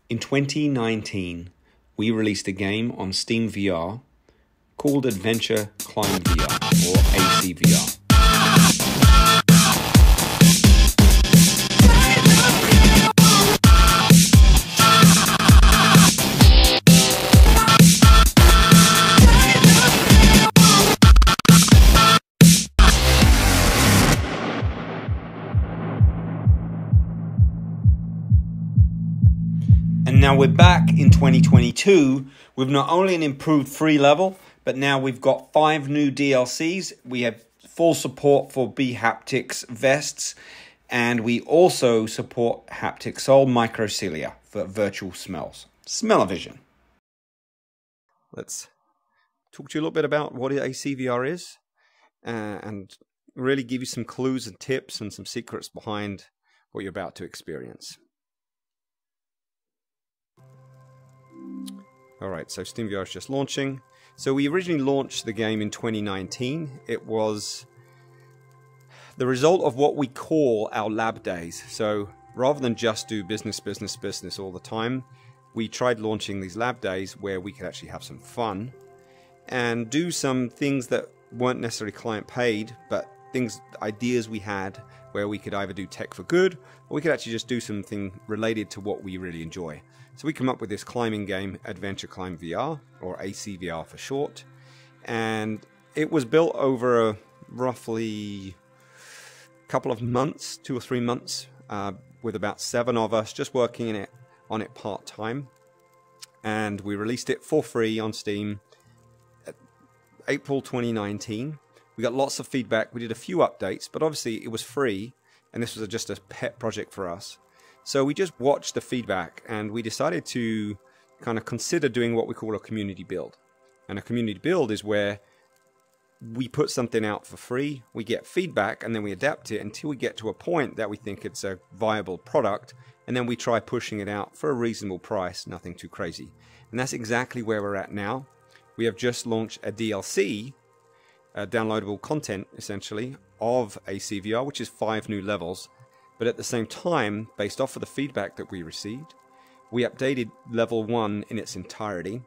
In 2019, we released a game on Steam VR called Adventure Climb VR, or ACVR. And now we're back in 2022 with not only an improved free level, but now we've got 5 new DLCs. We have full support for B-Haptics vests, and we also support Haptic Soul microcilia for virtual smells. Smell-o-vision. Let's talk to you a little bit about what ACVR is, and really give you some clues and tips and some secrets behind what you're about to experience. Alright, so SteamVR is just launching. So we originally launched the game in 2019. It was the result of what we call our lab days. So rather than just do business all the time, we tried launching these lab days where we could actually have some fun and do some things that weren't necessarily client paid, but ideas we had where we could either do tech for good, or we could actually just do something related to what we really enjoy. So we come up with this climbing game, Adventure Climb VR, or ACVR for short, and it was built over a roughly couple of months, 2 or 3 months, with about 7 of us just working on it part-time, and we released it for free on Steam April 2019. We got lots of feedback. We did a few updates, but obviously it was free, and this was just a pet project for us. So we just watched the feedback, and we decided to kind of consider doing what we call a community build. And a community build is where we put something out for free, we get feedback, and then we adapt it until we get to a point that we think it's a viable product, and then we try pushing it out for a reasonable price, nothing too crazy. And that's exactly where we're at now. We have just launched a DLC, downloadable content essentially, of ACVR, which is 5 new levels. But at the same time, based off of the feedback that we received, we updated Level 1 in its entirety.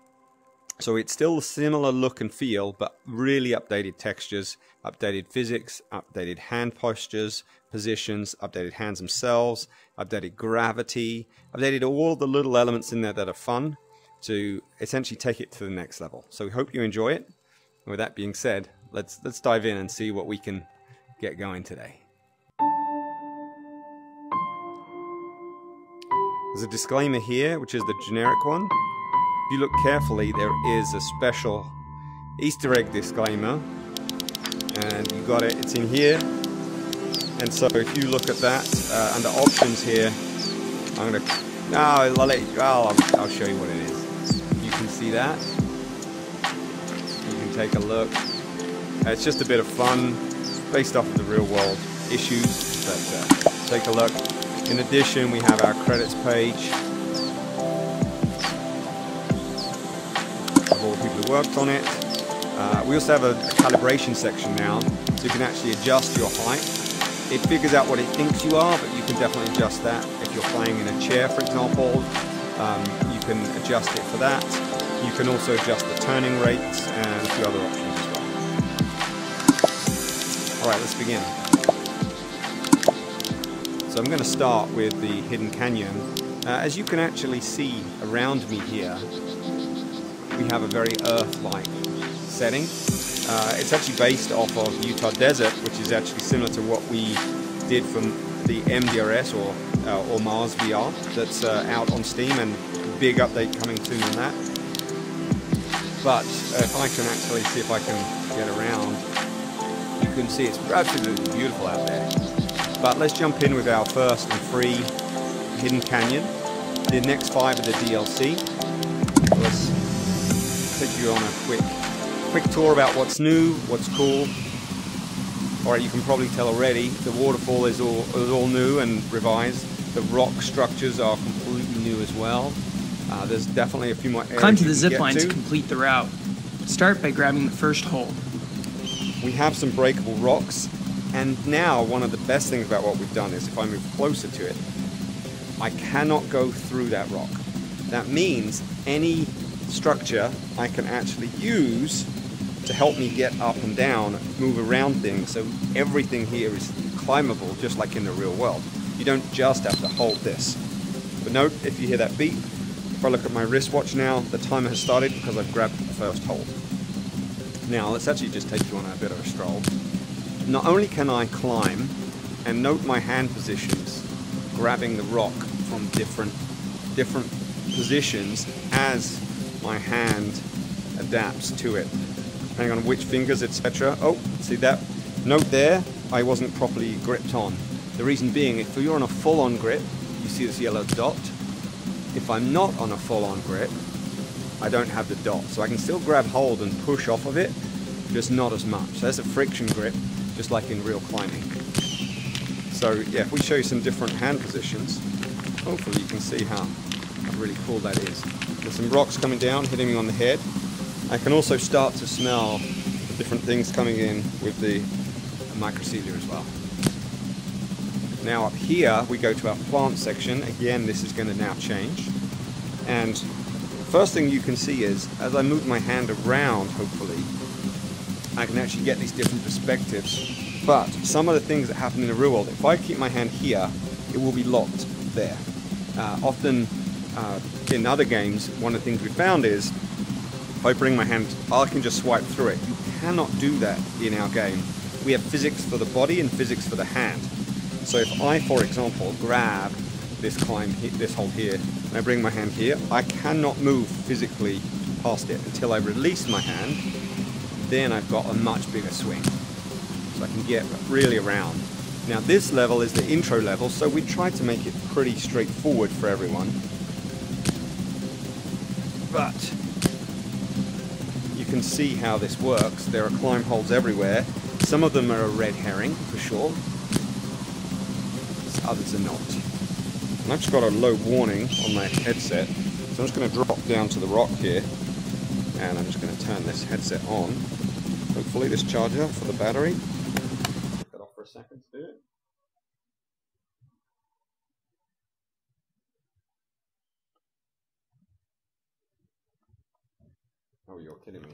So it's still a similar look and feel, but really updated textures, updated physics, updated hand postures, positions, updated hands themselves, updated gravity, updated all the little elements in there that are fun to essentially take it to the next level. So we hope you enjoy it. And with that being said, let's dive in and see what we can get going today. There's a disclaimer here, which is the generic one. If you look carefully, there is a special Easter egg disclaimer, and you got it, it's in here. And so if you look at that, under options here, I'll show you what it is. You can see that. You can take a look. It's just a bit of fun, based off of the real world issues, but take a look. In addition, we have our credits page of all the people who worked on it. We also have a calibration section now, so you can actually adjust your height. It figures out what it thinks you are, but you can definitely adjust that. If you're playing in a chair, for example, you can adjust it for that. You can also adjust the turning rates and a few other options as well. Alright, let's begin. So I'm going to start with the Hidden Canyon. As you can actually see around me here, we have a very Earth-like setting. It's actually based off of Utah Desert, which is actually similar to what we did from the MDRS or Mars VR that's out on Steam, and big update coming soon on that. But if I can actually see if I can get around, you can see it's absolutely beautiful out there. But let's jump in with our first and free Hidden Canyon. The next 5 are the DLC. Let's take you on a quick tour about what's new, what's cool. Alright, you can probably tell already, the waterfall is all new and revised. The rock structures are completely new as well. There's definitely a few more areas. Climb to the zipline to complete the route. Start by grabbing the first hold. We have some breakable rocks. And now, one of the best things about what we've done is if I move closer to it, I cannot go through that rock. That means any structure I can actually use to help me get up and down, move around things, so everything here is climbable, just like in the real world. You don't just have to hold this. But note, if you hear that beep, if I look at my wristwatch now, the timer has started because I've grabbed the first hold. Now, let's actually just take you on a bit of a stroll. Not only can I climb, and note my hand positions, grabbing the rock from different positions as my hand adapts to it, depending on which fingers, etc. Oh, see that? Note there, I wasn't properly gripped on. The reason being, if you're on a full-on grip, you see this yellow dot. If I'm not on a full-on grip, I don't have the dot. So I can still grab hold and push off of it, just not as much. So that's a friction grip, just like in real climbing. So yeah, if we show you some different hand positions, hopefully you can see how really cool that is. There's some rocks coming down, hitting me on the head. I can also start to smell the different things coming in with the microcelia as well. Now up here we go to our plant section. Again, this is going to now change. And first thing you can see is, as I move my hand around, hopefully, I can actually get these different perspectives. But some of the things that happen in the real world, if I keep my hand here, it will be locked there. Often in other games, one of the things we found is, if I bring my hand, I can just swipe through it. You cannot do that in our game. We have physics for the body and physics for the hand. So if I, for example, grab this this hold here, and I bring my hand here, I cannot move physically past it until I release my hand. Then I've got a much bigger swing. So I can get really around. Now this level is the intro level, so we tried to make it pretty straightforward for everyone. But you can see how this works. There are climb holds everywhere. Some of them are a red herring, for sure. Others are not. And I've just got a low warning on my headset, so I'm just going to drop down to the rock here, and I'm just going to turn this headset on. Hopefully this charger for the battery. Take that off for a second to do it. Oh, you're kidding me.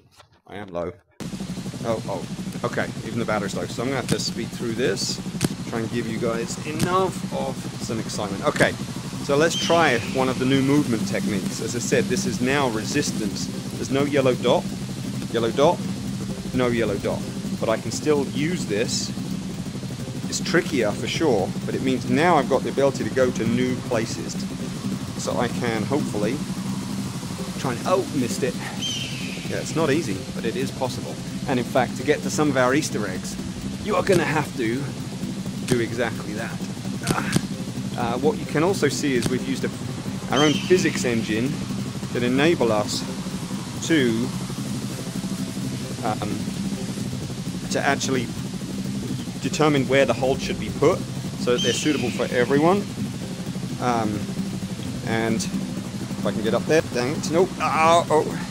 I am low. Oh, okay, even the battery's low. So I'm going to have to speed through this, try and give you guys enough of some excitement. Okay, so let's try one of the new movement techniques. As I said, this is now resistance. There's no yellow dot, no yellow dot. But I can still use this. It's trickier for sure, but it means now I've got the ability to go to new places. So I can hopefully try and, oh, missed it. Yeah, it's not easy, but it is possible. And in fact, to get to some of our Easter eggs, you are going to have to do exactly that. What you can also see is we've used our own physics engine that enable us to actually determine where the holds should be put so that they're suitable for everyone. And if I can get up there, dang it, nope, oh.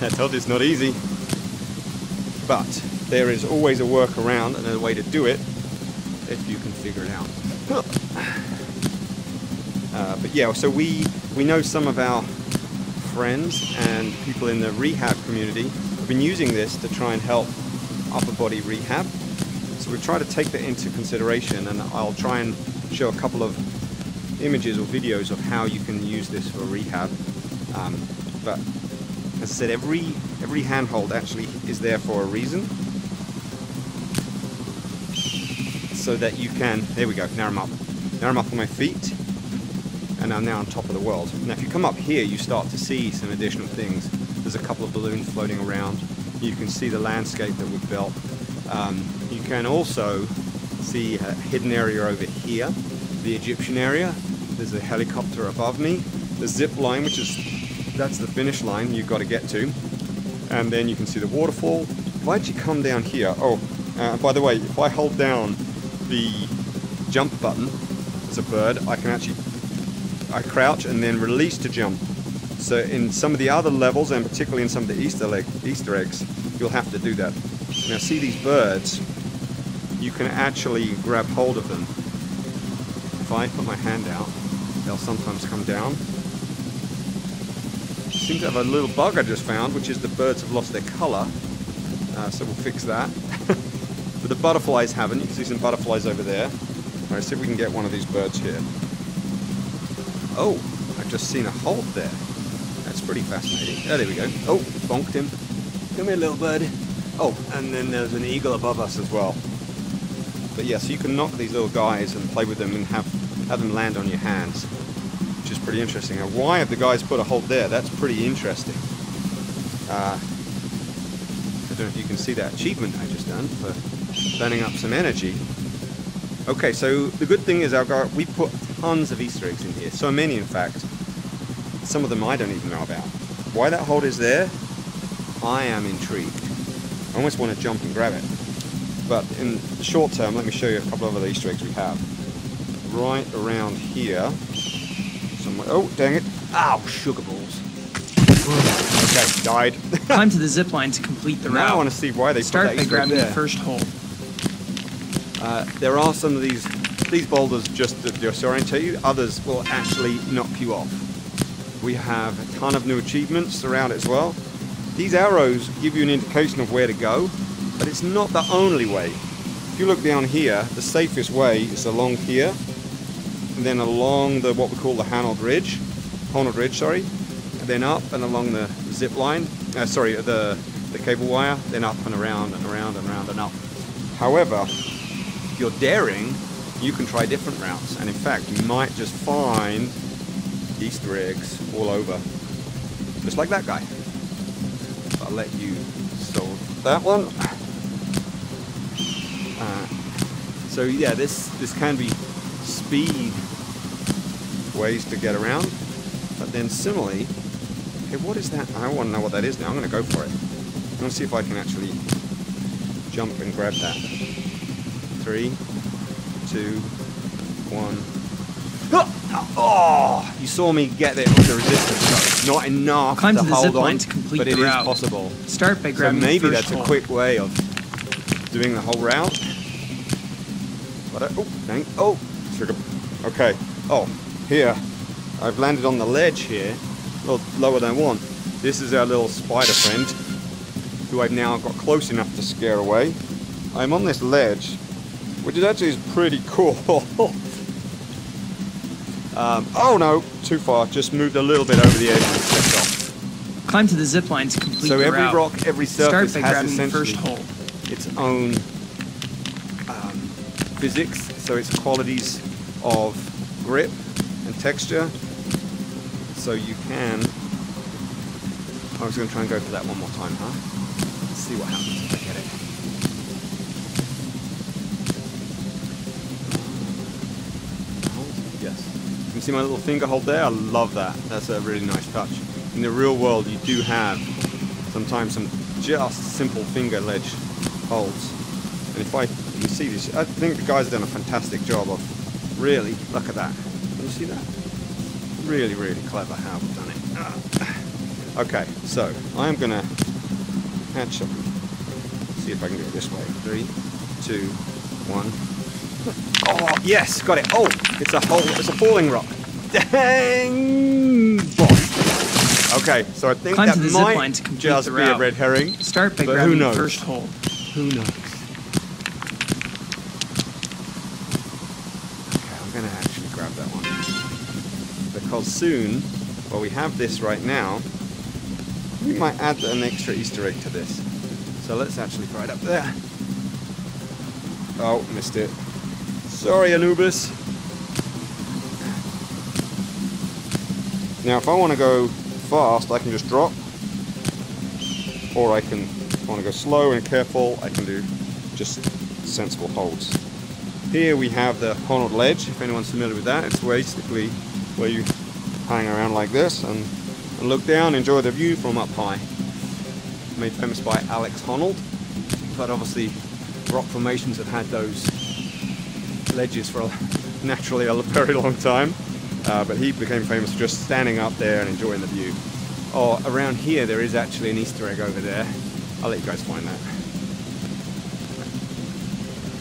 I told you it's not easy, but there is always a workaround and a way to do it if you can figure it out. But yeah, so we know some of our friends and people in the rehab community have been using this to try and help upper body rehab. So we've tried to take that into consideration, and I'll try and show a couple of images or videos of how you can use this for rehab. But as I said, every handhold actually is there for a reason, so that you can, there we go, now I'm up on my feet, and I'm now on top of the world. Now if you come up here, you start to see some additional things. There's a couple of balloons floating around. You can see the landscape that we've built. You can also see a hidden area over here, the Egyptian area. There's a helicopter above me. The zip line, that's the finish line you've got to get to. And then you can see the waterfall. If I actually come down here, by the way, if I hold down the jump button as a bird, I crouch and then release to jump. So in some of the other levels, and particularly in some of the Easter eggs, you'll have to do that. Now see these birds, you can actually grab hold of them. If I put my hand out, they'll sometimes come down. Seem to have a little bug I just found, which is the birds have lost their color. So we'll fix that. But the butterflies haven't. You can see some butterflies over there. All right, see if we can get one of these birds here. Oh, I've just seen a hold there. That's pretty fascinating. Oh, there we go. Oh, bonked him. Come here, little bird. Oh, and then there's an eagle above us as well. But yeah, so you can knock these little guys and play with them and have them land on your hands, which is pretty interesting. Now, why have the guys put a hold there? That's pretty interesting. I don't know if you can see that achievement I just done for burning up some energy. Okay, so the good thing is we put tons of Easter eggs in here. So many, in fact. Some of them I don't even know about. Why that hold is there, I am intrigued. I almost want to jump and grab it. But in the short term, let me show you a couple of other Easter eggs we have. Right around here. Somewhere. Oh, dang it. Ow, sugar balls. Okay, died. Climb to the zipline to complete the route. Now I want to see why they Start put that by Easter egg grabbing there. the first hole. There are some of these boulders just to disorient you. Others will actually knock you off. We have a ton of new achievements around it as well. These arrows give you an indication of where to go, but it's not the only way. If you look down here, the safest way is along here, and then along the what we call the Honnold Ridge, and then up and along the zip line. The cable wire, then up and around and around and around and up. However, if you're daring, you can try different routes, and in fact, you might just find Easter eggs all over, just like that guy. I'll let you solve that one. So yeah, this can be speed ways to get around, but then similarly, okay, what is that? I want to know what that is now. I'm going to go for it. I'm going to see if I can actually jump and grab that. 3, 2, 1. Oh, you saw me get it with the resistance, so not enough Climb to to the hold zipline on, to complete but the it is route. possible. Start by So grabbing maybe the first that's hole. a quick way of doing the whole route. But oh, dang! Oh, sugar. Okay. Oh, here I've landed on the ledge here, a little lower than I want. This is our little spider friend, who I've now got close enough to scare away. I'm on this ledge, which is actually pretty cool. Oh no, too far. Just moved a little bit over the edge and stepped off. Climb to the zipline to complete So the every route. rock, every surface Start by has grabbing the essentially first hole. its own physics, so its qualities of grip and texture. So you can. I was going to try and go for that one more time, huh? Let's see what happens if I get it. Yes. You can see my little finger hold there. I love that. That's a really nice touch. In the real world, you do have sometimes some just simple finger ledge holds. And if you can see this, I think the guys have done a fantastic job of really, look at that. Can you see that? Really, really clever how we've done it. Okay, so I'm going to actually see if I can do it this way. 3, 2, 1. Oh, yes, got it. Oh, it's a falling rock. Dang! Bosh. Okay, so I think Climb that to the might zipline to complete just the be a route. red herring. Start by but who grabbing the knows? first hole. Who knows? Okay, I'm going to actually grab that one. Because soon, well, we have this right now, we might add an extra Easter egg to this. So let's actually try it up there. Oh, missed it. Sorry, Anubis. Now, if I want to go fast, I can just drop. Or I can, if I want to go slow and careful, I can do just sensible holds. Here we have the Honnold Ledge, if anyone's familiar with that. It's basically where you hang around like this and look down, enjoy the view from up high. Made famous by Alex Honnold, but obviously rock formations have had those ledges for naturally a very long time, but he became famous for just standing up there and enjoying the view. Oh, around here there is actually an Easter egg over there. I'll let you guys find that.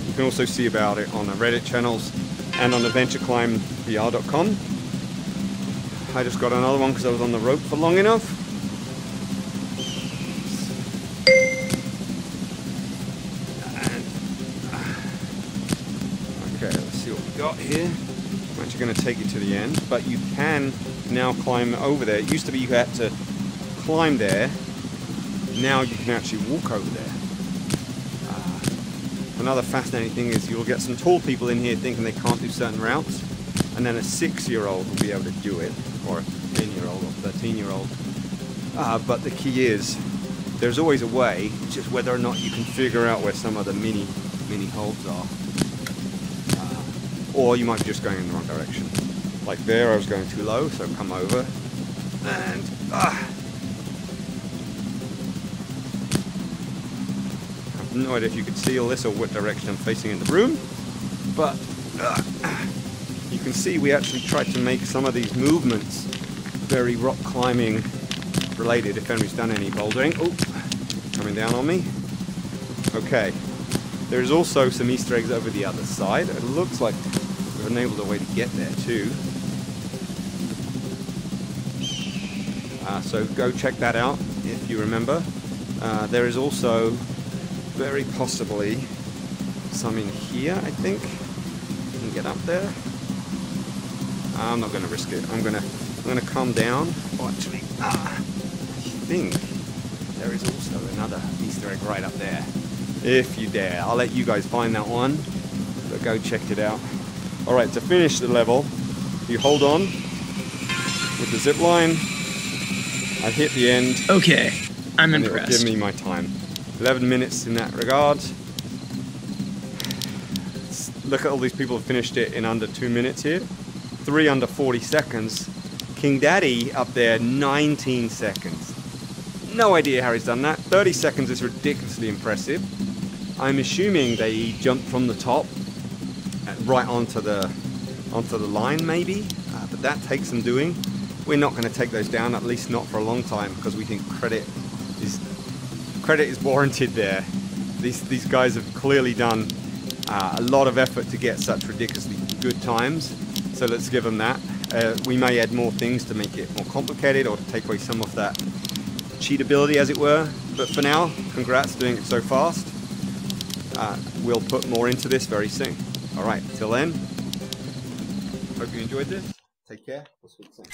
You can also see about it on the Reddit channels and on AdventureClimbVR.com. I just got another one because I was on the rope for long enough. And, okay, let's see what we got here. I'm actually going to take you to the end, but you can now climb over there. It used to be you had to climb there. Now you can actually walk over there. Another fascinating thing is you'll get some tall people in here thinking they can't do certain routes, and then a 6-year-old will be able to do it, or a 10-year-old or 13-year-old. But the key is there's always a way, just whether or not you can figure out where some of the mini holes are. Or you might be just going in the wrong direction. Like there, I was going too low, so come over and no idea if you could see all this or what direction I'm facing in the room, but you can see we actually tried to make some of these movements very rock climbing related, if anybody's done any bouldering. Oh, coming down on me. Okay, there's also some Easter eggs over the other side. It looks like we've enabled a way to get there too. So go check that out if you remember. There is also very possibly some in here, I think. Can get up there. I'm not going to risk it. I'm going to come down. Oh, actually, I think there is also another Easter egg right up there. If you dare, I'll let you guys find that one. But go check it out. All right, to finish the level, you hold on with the zip line. I hit the end. Okay, I'm and impressed. It will give me my time. 11 minutes in that regard. Look at all these people who finished it in under 2 minutes here. 3 under 40 seconds. King Daddy up there, 19 seconds. No idea how he's done that. 30 seconds is ridiculously impressive. I'm assuming they jumped from the top right onto the line maybe, but that takes some doing. We're not going to take those down, at least not for a long time, because we think credit is warranted there. These guys have clearly done a lot of effort to get such ridiculously good times, so let's give them that. We may add more things to make it more complicated or to take away some of that cheatability, as it were, but for now, congrats doing it so fast. We'll put more into this very soon. Alright, till then, hope you enjoyed this. Take care. We'll speak soon.